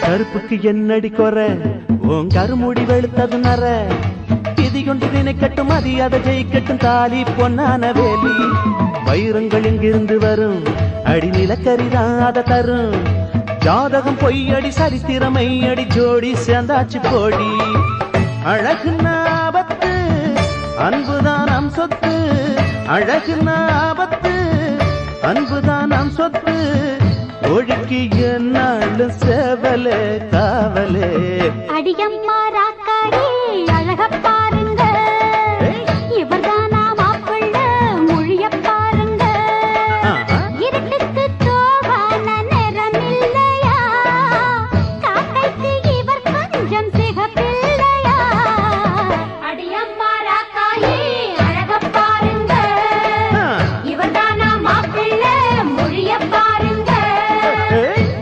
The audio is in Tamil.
கருப்புக்கு என்னடி குறை உன் கருமுடி வெளுத்தது நர விதி கொண்டு நினைக்கட்டும் அது அதை ஜெயிக்கட்டும் தாலி பொன்னான வேலி வைரங்கள் எங்கிருந்து வரும் அடி நிலக்கரிதான் அதை தரும் ஜாதகம் பொய்யடி சரித்திரமை அடி ஜோடி சேர்ந்தாச்சு போடி அழகு ஆபத்து அன்புதான் நம் சொத்து அழகு ஆபத்து அன்புதான் நம் சொத்து ஒழுக்கி என்னாலும் சேவலே காவலே அடியம்மா